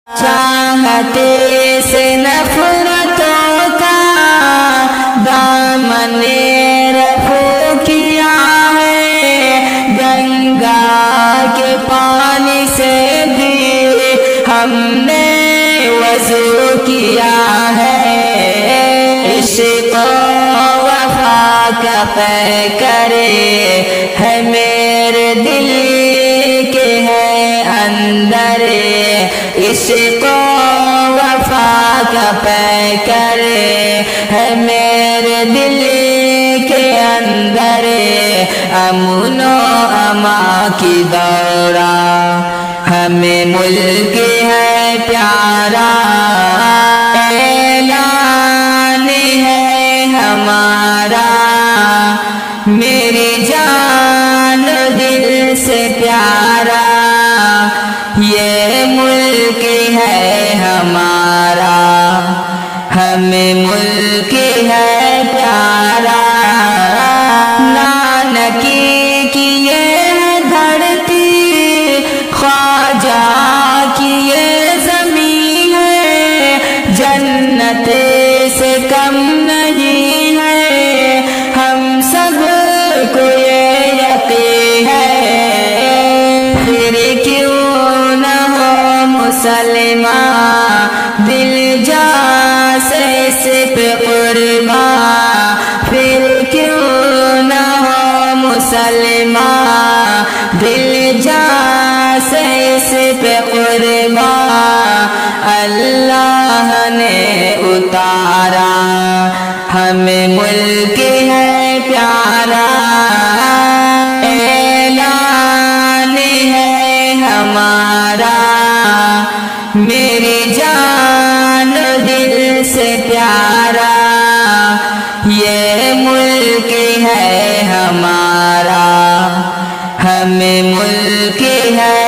چاہتے سے نفرتوں کا دامن رفو کیا ہے، گنگا کے پانی سے بھی ہم نے وضو کیا ہے، عشق و وفا کا پیکر ہے میرے دل کے ہے اندر، عشق و وفا کا پیکر ہے میرے دل کے اندر، امن و امان کی دورہ ہمیں ملک ہے پیارا، اعلان ہے ہمارا میری جان دل سے پیارا، یہ ملک ہے ہمارا، ہمیں ملک ہے پیارا، نانکی کی یہ دھرتی، خواجہ کی یہ زمین ہے، جنت سے کم نہیں ہے، ہم سب کو یہ یقین ہے، پھر کیوں نہ ہو مسلمان دل جان سے اس پہ قربان، پھر کیوں نہ ہو مسلمان دل جان سے اس پہ قربان، اللہ نے اتارا ہمیں ملک ہے پیارا، اعلان ہے ہمارا میری جان دل سے پیارا، یہ ملک ہے ہمارا، ہمیں ملک ہے